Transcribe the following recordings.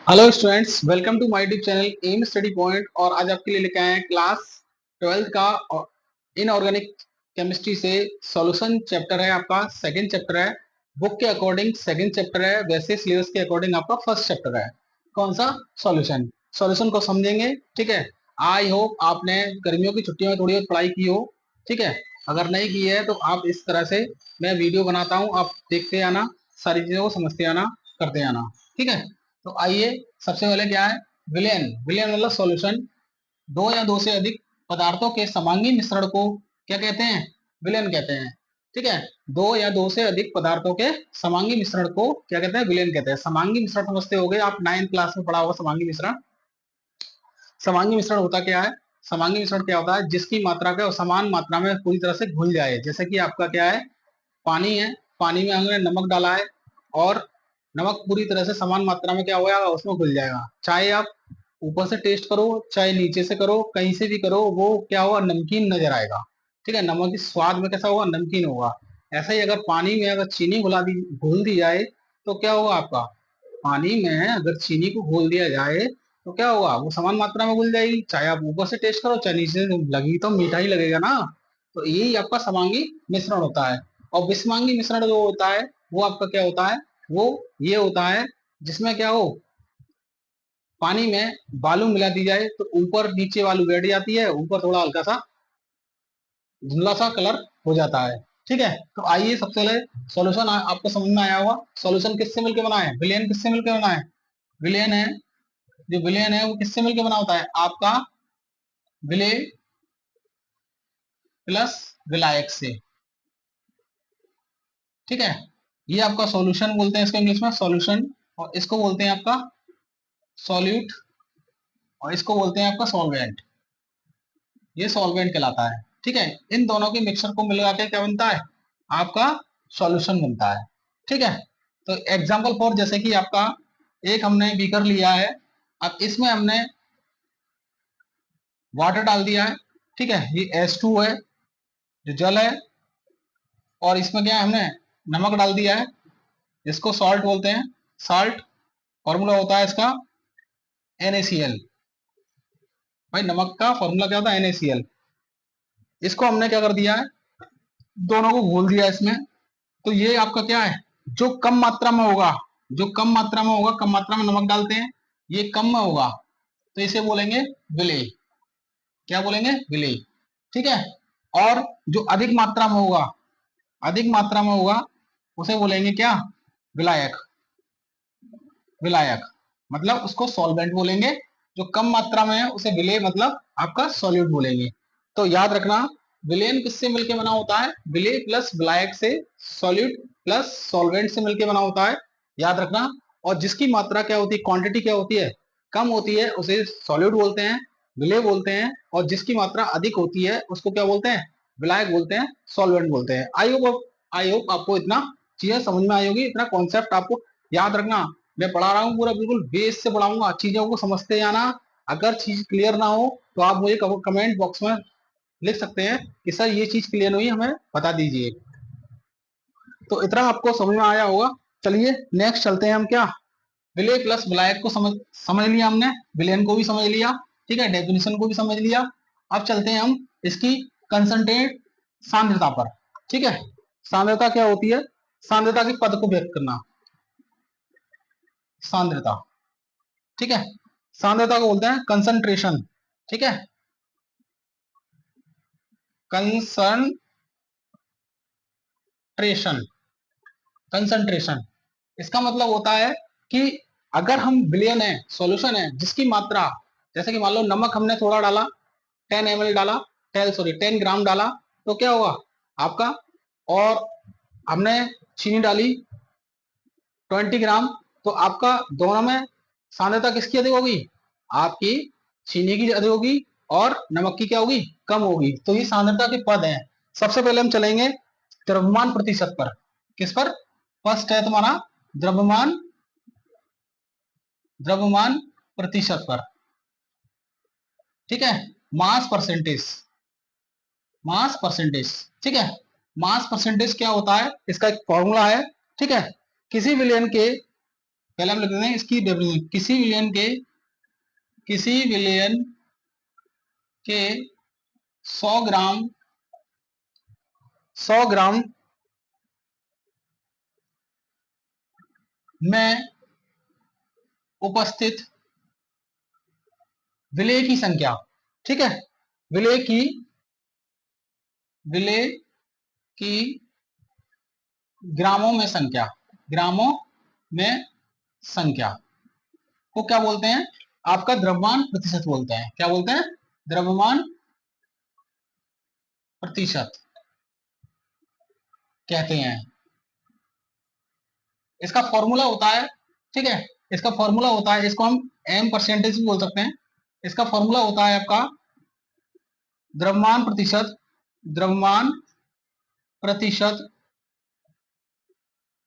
Hello students, welcome to my YouTube channel M study point. और आज आपके लिए लेके आए हैं क्लास 12th का इनऑर्गेनिक केमिस्ट्री से सॉल्यूशन चैप्टर है। आपका सेकंड चैप्टर है। बुक के अकॉर्डिंग सेकंड चैप्टर है, वैसे सिलेबस के अकॉर्डिंग आपका फर्स्ट चैप्टर है। कौन सा? सॉल्यूशन। सॉल्यूशन को समझेंगे, ठीक है। आई होप आपने गर्मियों की छुट्टियों में थोड़ी बहुत पढ़ाई की हो, ठीक है। अगर नहीं की है तो आप इस तरह से मैं वीडियो बनाता हूँ, आप देखते आना, सारी चीजों को समझते आना, करते आना, ठीक है। तो आइए, सबसे पहले क्या है? विलेन। विलेन मतलब सॉल्यूशन। दो या दो से अधिक पदार्थों के समांगी मिश्रण को क्या कहते हैं? विलेन कहते हैं, ठीक है। दो या दो से अधिक पदार्थों के समांगी मिश्रण को क्या कहते हैं? विलेन कहते हैं। समांगी मिश्रण समझते होंगे आप, 9th क्लास में पढ़ा होगा समांगी मिश्रण। समांगी मिश्रण होता क्या है? समांगी मिश्रण क्या होता है? जिसकी मात्रा क्या समान मात्रा में पूरी तरह से घुल जाए। जैसे कि आपका क्या है? पानी है, पानी में हमने नमक डाला है और नमक पूरी तरह से समान मात्रा में क्या हो जाएगा? उसमें घुल जाएगा। चाहे आप ऊपर से टेस्ट करो, चाहे नीचे से करो, कहीं से भी करो, वो क्या होगा? नमकीन नजर आएगा, ठीक है। नमक की स्वाद में कैसा होगा? नमकीन होगा। ऐसा ही अगर पानी में अगर चीनी घुल दी जाए तो क्या होगा? आपका पानी में अगर चीनी को घोल दिया जाए तो क्या होगा? वो समान मात्रा में घुल जाएगी। चाहे आप ऊपर से टेस्ट करो, चाहे नीचे से, लगी तो मीठा ही लगेगा ना। तो यही आपका समांगी मिश्रण होता है। और विषमांगी मिश्रण जो होता है वो आपका क्या होता है? वो ये होता है जिसमें क्या हो? पानी में बालू मिला दी जाए तो ऊपर नीचे बालू बैठ जाती है, ऊपर थोड़ा हल्का सा धुंधला सा कलर हो जाता है, ठीक है। तो आइए, सबसे पहले सॉल्यूशन आपको समझ में आया होगा। सॉल्यूशन किससे मिलकर बना है? विलेन किससे मिलकर बना है? विलेन है, जो विलेन है वो किससे मिलकर बना होता है? आपका विलेय प्लस विलायक से, ठीक है। ये आपका सॉल्यूशन बोलते हैं इसको इंग्लिश में, सॉल्यूशन। और इसको बोलते हैं आपका सॉल्यूट, और इसको बोलते हैं आपका सॉल्वेंट। ये सॉल्वेंट कहलाता है, ठीक है। इन दोनों के मिक्सर को मिला के क्या बनता है? आपका सॉल्यूशन बनता है, ठीक है। तो एग्जांपल फॉर, जैसे कि आपका एक हमने बीकर लिया है, अब इसमें हमने वाटर डाल दिया है, ठीक है। ये H2 है, जो जल है। और इसमें क्या है? हमने नमक डाल दिया है, इसको सॉल्ट बोलते हैं, सॉल्ट। फॉर्मूला होता है इसका NaCl। भाई, नमक का फॉर्मूला क्या होता है? NaCl। इसको हमने क्या कर दिया है? दोनों को घोल दिया इसमें। तो ये आपका क्या है? जो कम मात्रा में होगा, जो कम मात्रा में होगा, कम मात्रा में नमक डालते हैं, ये कम में होगा तो इसे बोलेंगे विलेय। क्या बोलेंगे? विलेय, ठीक है। और जो अधिक मात्रा में होगा, अधिक मात्रा में होगा, उसे बोलेंगे क्या? विलायक। विलायक मतलब उसको सॉल्वेंट बोलेंगे। जो कम मात्रा में है उसे विलेय मतलब आपका सॉल्यूट बोलेंगे। तो याद रखना, विलेन किससे मिलके बना होता है? विलेय प्लस विलायक से, सॉल्यूट प्लस सॉल्वेंट से मिलके बना होता है, याद रखना। और जिसकी मात्रा क्या होती है, क्वांटिटी क्या होती है, कम होती है, उसे सॉल्यूट बोलते हैं, विलेय बोलते हैं। और जिसकी मात्रा अधिक होती है उसको क्या बोलते हैं? विलायक बोलते हैं, सॉल्वेंट बोलते हैं। आई होप आपको इतना चीजें समझ में आई होगी, इतना कॉन्सेप्ट आपको याद रखना। मैं पढ़ा रहा हूँ पूरा बिल्कुल बेस से पढ़ाऊंगा, चीजों को समझते जाना। अगर चीज क्लियर ना हो तो आप मुझे कमेंट बॉक्स में लिख सकते हैं कि सर ये चीज क्लियर हुई, हमें बता दीजिए। तो इतना आपको समझ में आया होगा। चलिए नेक्स्ट चलते हैं हम। क्या? विलेय प्लस विलायक को समझ समझ लिया हमने, विलेन को भी समझ लिया, ठीक है, डेफिनेशन को भी समझ लिया। अब चलते हैं हम इसकी कंसंट्रेट सांद्रता पर, ठीक है। सांद्रता क्या होती है? सांद्रता के पद को व्यक्त करना। सांद्रता, ठीक है। सांद्रता को बोलते हैं कंसंट्रेशन, ठीक है। कंसंट्रेशन, कंसंट्रेशन इसका मतलब होता है कि अगर हम विलयन है, सॉल्यूशन है, जिसकी मात्रा, जैसे कि मान लो नमक हमने थोड़ा डाला, 10 ml डाला, 10 ग्राम डाला, तो क्या होगा आपका? और हमने चीनी डाली 20 ग्राम, तो आपका दोनों में सांद्रता किसकी अधिक होगी? आपकी चीनी की अधिक होगी और नमक की क्या होगी? कम होगी। तो ये सांद्रता के पद हैं। सबसे पहले हम चलेंगे द्रव्यमान प्रतिशत पर। किस पर? फर्स्ट है तुम्हारा द्रव्यमान, द्रव्यमान प्रतिशत पर, ठीक है। मास परसेंटेज, मास परसेंटेज, ठीक है। मास परसेंटेज क्या होता है? इसका एक फॉर्मूला है, ठीक है। किसी विलयन के पहले हम लिख देते हैं इसकी डेफिनेशन, किसी विलयन के 100 ग्राम में उपस्थित विलेय की संख्या, ठीक है, विलेय की ग्रामों में संख्या को क्या बोलते हैं? आपका द्रव्यमान प्रतिशत बोलते हैं। क्या बोलते हैं? द्रव्यमान प्रतिशत कहते हैं। इसका फॉर्मूला होता है, ठीक है, इसका फॉर्मूला होता है, इसको हम एम परसेंटेज भी बोल सकते हैं। इसका फॉर्मूला होता है आपका द्रव्यमान प्रतिशत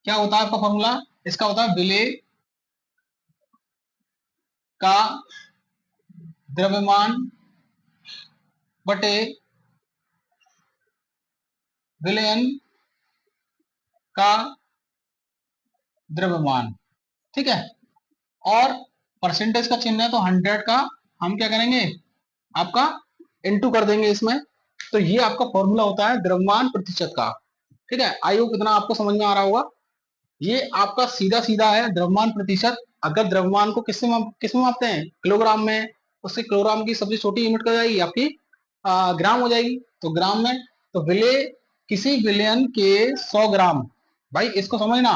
क्या होता है आपका फॉर्मूला? इसका होता है विलेय का द्रव्यमान बटे विलयन का द्रव्यमान, ठीक है। और परसेंटेज का चिन्ह है तो 100 का हम क्या करेंगे? आपका इनटू कर देंगे इसमें। तो ये आपका फॉर्मूला होता है द्रव्यमान प्रतिशत का, ठीक है। आई होप इतना आपको समझ में आ रहा होगा। ये आपका सीधा सीधा है द्रव्यमान प्रतिशत। अगर द्रव्यमान को किसमें मापते हैं? किलोग्राम में। उससे किलोग्राम की सबसे छोटी यूनिट क्या जाएगी आपकी? ग्राम हो जाएगी। तो ग्राम में, तो विलेय, किसी विलयन के 100 ग्राम, भाई इसको समझना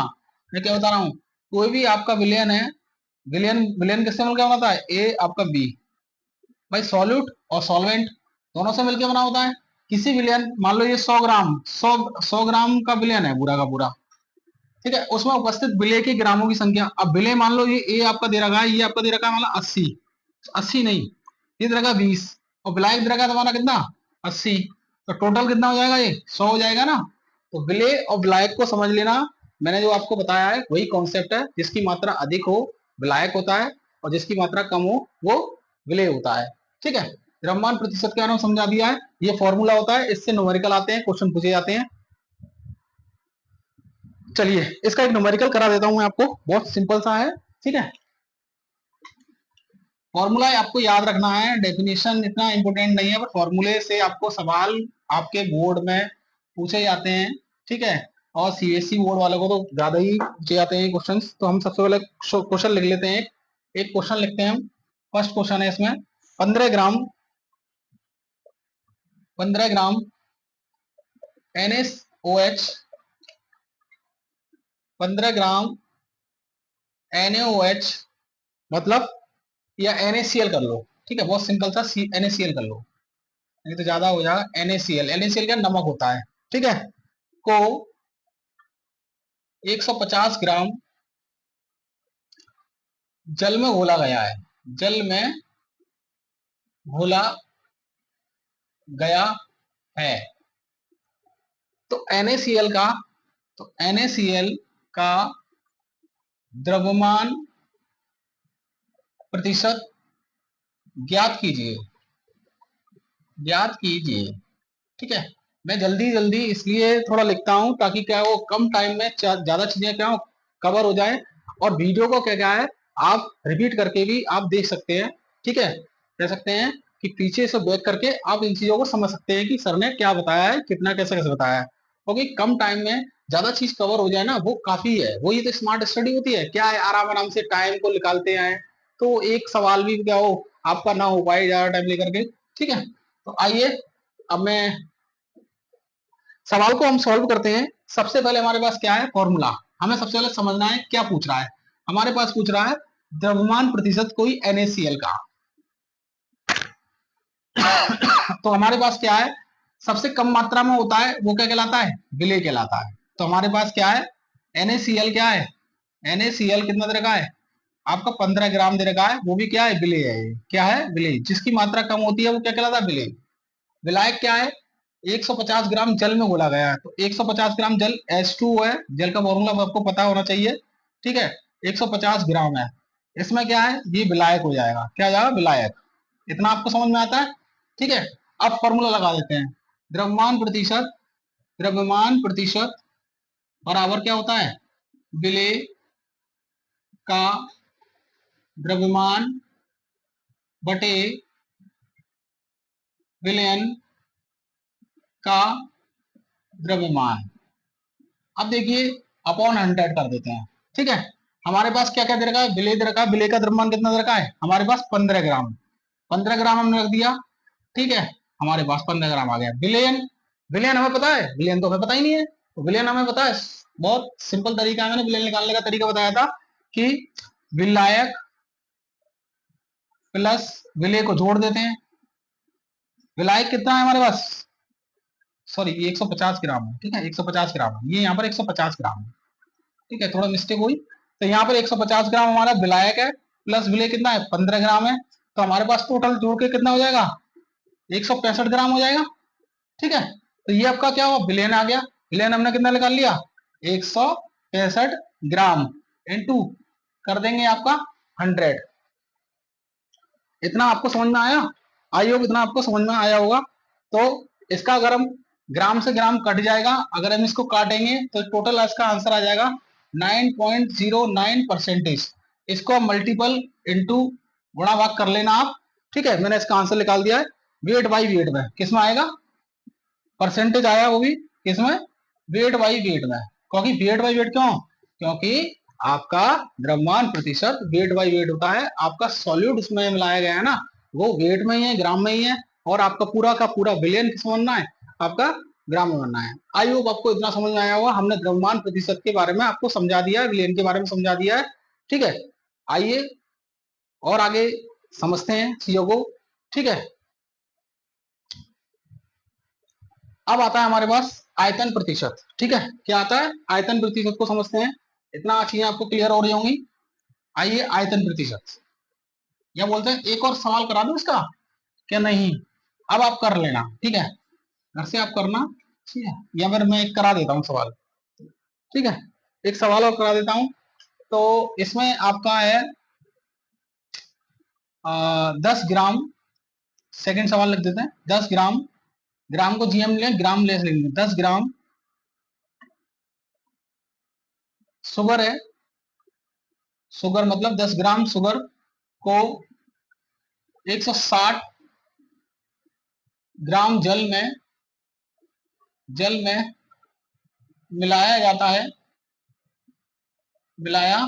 मैं क्या बता रहा हूँ। कोई भी आपका विलयन है, विलयन किससे मिलकर बनाता है? ए आपका बी, भाई सॉल्यूट और सॉल्वेंट दोनों से मिलकर बना होता है। किसी विलयन, मान लो ये 100 ग्राम, 100 ग्राम का विलयन है पूरा का पूरा, ठीक है। उसमें उपस्थित विलेय के ग्रामों की संख्या। अब विलेय मान लो ये ए आपका दे रखा है, ये आपका दे रखा है मतलब 80, 80 नहीं, ये दे रखा 20, और विलायक दे रखा है तुम्हारा कितना? 80। तो टोटल कितना हो जाएगा? ये 100 हो जाएगा ना। तो विलेय और विलायक को समझ लेना। मैंने जो आपको बताया है वही कॉन्सेप्ट है। जिसकी मात्रा अधिक हो विलायक होता है, और जिसकी मात्रा कम हो वो विलेय होता है, ठीक है। द्रव्यमान प्रतिशत के बारे में समझा दिया है। ये फॉर्मूला होता है, इससे न्यूमेरिकल आते हैं, क्वेश्चन पूछे जाते हैं। चलिए इसका एक न्यूमेरिकल करा देता हूं मैं आपको, बहुत सिंपल सा है, ठीक है। फॉर्मूला आपको याद रखना है, डेफिनेशन इतना इंपॉर्टेंट नहीं है, बट फॉर्मूले से आपको सवाल आपके बोर्ड में पूछे जाते हैं, ठीक है। और सीबीएसई बोर्ड वालों को तो ज्यादा ही पूछे जाते हैं क्वेश्चन। तो हम सबसे पहले क्वेश्चन लिख लेते हैं। एक क्वेश्चन लिखते हैं हम। फर्स्ट क्वेश्चन है इसमें 15 ग्राम NaOH 15 ग्राम NaOH मतलब, या NaCl कर लो, ठीक है, बहुत सिंपल सा NaCl कर लो, नहीं तो ज्यादा हो जाएगा। NaCl का नमक होता है, ठीक है, को 150 ग्राम जल में घोला गया है, जल में घोला गया है। तो NaCl का द्रव्यमान प्रतिशत ज्ञात कीजिए, ठीक है। मैं जल्दी जल्दी इसलिए थोड़ा लिखता हूं ताकि क्या वो कम टाइम में ज्यादा चीजें क्या कवर हो जाए। और वीडियो को क्या क्या है, आप रिपीट करके भी आप देख सकते हैं, ठीक है। कह सकते हैं कि पीछे से बैक करके आप इन चीजों को समझ सकते हैं कि सर ने क्या बताया है, कितना कैसे कैसे बताया है। क्योंकि कम टाइम में ज्यादा चीज कवर हो जाए ना, वो काफी है। वो ये तो स्मार्ट स्टडी होती है, क्या है, आराम आराम से टाइम को निकालते हैं, तो एक सवाल भी क्या हो आपका ना हो पाए ज्यादा टाइम लेकर के, ठीक है। तो आइए अब मैं सवाल को हम सॉल्व करते हैं। सबसे पहले हमारे पास क्या है? फॉर्मूला। हमें सबसे पहले समझना है क्या पूछ रहा है। हमारे पास पूछ रहा है द्रव्यमान प्रतिशत कोई NaCl का। तो हमारे पास क्या है? सबसे कम मात्रा में होता है वो क्या कहलाता है? विलेय कहलाता है। तो हमारे पास क्या है? NaCl क्या है? NaCl कितना दे रखा है? आपका 15 ग्राम दे रखा है, वो भी क्या है? विलेय है। क्या है? विलेय। जिसकी मात्रा कम होती है वो क्या कहलाता है? विलेय। विलायक क्या है? 150 ग्राम जल में घोला गया है। तो 150 ग्राम जल H2O है, जल का फॉर्मूला आपको पता होना चाहिए, ठीक है। 150 ग्राम है। इसमें क्या है? ये विलायक हो जाएगा। क्या हो जाएगा? विलायक। इतना आपको समझ में आता है, ठीक है। अब फॉर्मूला लगा देते हैं। द्रव्यमान प्रतिशत बराबर क्या होता है? विलेय का द्रव्यमान बटे विलयन का द्रव्यमान। अब देखिए अपॉन 100 कर देते हैं। ठीक है, हमारे पास क्या क्या दे रखा है, विलेय दे रखा है। विलेय का द्रव्यमान कितना दे रखा है हमारे पास 15 ग्राम। 15 ग्राम हमने रख दिया। ठीक है, हमारे पास 15 ग्राम आ गया। विलयन, विलयन हमें पता है, विलयन तो हमें पता ही नहीं है, तो विलयन हमें पता है। बहुत सिंपल तरीका है, मैंने विलयन निकालने का तरीका बताया था कि विलायक प्लस विलेय को जोड़ देते हैं। विलायक कितना है हमारे पास, सॉरी ये 150 ग्राम है। ठीक है, 150 ग्राम है, ये यहाँ पर 150 ग्राम है। ठीक है, थोड़ा मिस्टेक हुई। तो यहाँ पर 150 ग्राम हमारा विलायक है, प्लस विलेय कितना है 15 ग्राम है। तो हमारे पास टोटल जोड़ के कितना हो जाएगा 165 ग्राम हो जाएगा। ठीक है, तो ये आपका क्या हुआ विलेन आ गया। विलेन हमने कितना निकाल लिया 165 ग्राम इनटू कर देंगे आपका 100। इतना आपको समझ में आया, आई होप इतना आपको समझ में आया होगा। तो इसका अगर हम ग्राम से ग्राम कट जाएगा, अगर हम इसको काटेंगे तो टोटल इसका आंसर आ जाएगा 9.09%। इसको मल्टीपल इंटू गुणा भाग कर लेना आप। ठीक है, मैंने इसका आंसर निकाल दिया है। वेट बाई वेट में किसमें आएगा, परसेंटेज आया वो भी किसमें, वेट बाई वेट में। क्योंकि वेट बाई वेट क्यों, क्योंकि आपका द्रव्यमान प्रतिशत वेट बाई वेट होता है। आपका सॉल्यूट उसमें मिलाया गया है ना, वो वेट में ही है, ग्राम में ही है। और आपका पूरा का पूरा विलियन किस बनना है, आपका ग्राम में बनना है। आई होप आपको इतना समझ में आया होगा। हमने द्रव्यमान प्रतिशत के बारे में आपको समझा दिया है, विलियन के बारे में समझा दिया है। ठीक है, आइए और आगे समझते हैं चीजों को। ठीक है, अब आता है हमारे पास आयतन प्रतिशत। ठीक है, क्या आता है आयतन प्रतिशत को समझते हैं। इतना चीजें आपको क्लियर हो रही होंगी। आइए आयतन प्रतिशत, या बोलते हैं एक और सवाल करा दूं इसका, क्या नहीं, अब आप कर लेना। ठीक है, घर से आप करना। ठीक है, या फिर मैं एक करा देता हूँ सवाल। ठीक है, एक सवाल और करा देता हूँ। तो इसमें आपका है 10 ग्राम, सेकंड सवाल लिख देते हैं 10 ग्राम। ग्राम को जीएम ले, ग्राम लेस लेंगे। 10 ग्राम शुगर है, शुगर मतलब 10 ग्राम शुगर को 160 ग्राम जल में मिलाया जाता है, मिलाया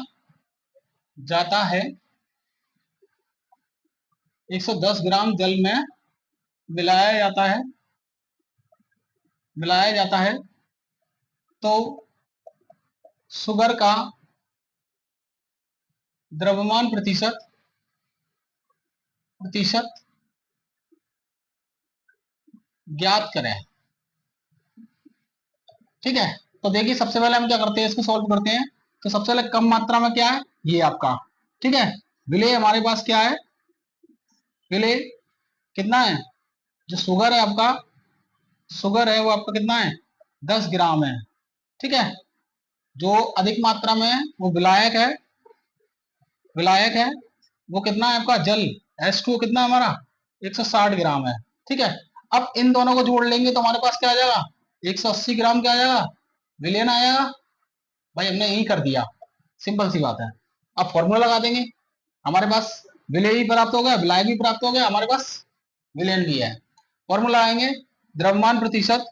जाता है। 110 ग्राम जल में मिलाया जाता है, मिलाया जाता है। तो शुगर का द्रव्यमान प्रतिशत प्रतिशत ज्ञात करें। ठीक है, तो देखिए सबसे पहले हम क्या करते हैं, इसको सॉल्व करते हैं। तो सबसे पहले कम मात्रा में क्या है, ये आपका। ठीक है, विलेय हमारे पास क्या है, विलेय कितना है, जो शुगर है आपका, शुगर है वो आपका कितना है 10 ग्राम है। ठीक है, जो अधिक मात्रा में है वो विलायक है, विलायक है वो कितना है आपका जल, H2O कितना है हमारा 160 ग्राम है। ठीक है, अब इन दोनों को जोड़ लेंगे तो हमारे पास क्या आ जाएगा 180 ग्राम क्या आ जाएगा विलेन आएगा। भाई हमने यही कर दिया, सिंपल सी बात है। अब फॉर्मूला लगा देंगे, हमारे पास विलेय भी प्राप्त हो गया, विलायक भी प्राप्त हो गया, हमारे पास विलेन भी है। फॉर्मूला आएंगे द्रव्यमान प्रतिशत,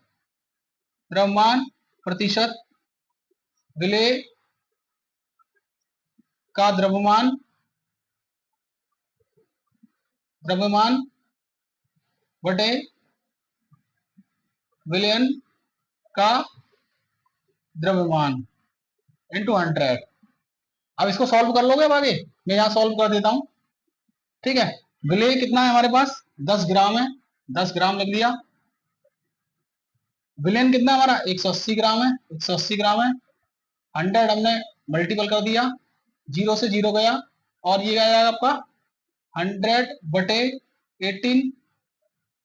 द्रव्यमान प्रतिशत विलेय का द्रव्यमान, द्रव्यमान बटे विलयन का द्रव्यमान इंटू 100। अब इसको सॉल्व कर लोगे, अब आगे मैं यहाँ सॉल्व कर देता हूं। ठीक है, विलेय कितना है हमारे पास 10 ग्राम है, 10 ग्राम लिख दिया। विलेन कितना हमारा 180 ग्राम है, 180 ग्राम है। 100 हमने मल्टीपल कर दिया, जीरो से जीरो गया, और ये आ जाएगा आपका 100 बटे 18।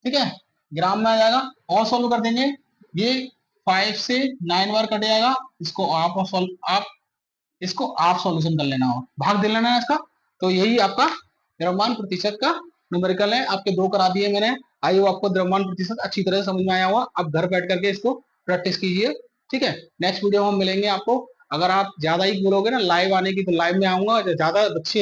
ठीक है, ग्राम में आ जाएगा। और सॉल्व कर देंगे, ये 5 से 9 बार कट जाएगा। इसको आप इसको आप सॉल्यूशन कर लेना हो, भाग दे लेना है इसका। तो यही आपका द्रव्यमान प्रतिशत का न्यूमेरिकल है। आपके 2 करा दिए मैंने। आई हो आपको द्रव्यमान प्रतिशत अच्छी तरह से समझ में आया हुआ। अब घर बैठ करके इसको प्रैक्टिस कीजिए। ठीक है, नेक्स्ट वीडियो में हम मिलेंगे आपको अगर आप ज्यादा ही बोलोगे ना लाइव आने की, तो लाइव में आऊंगा, ज्यादा बच्चे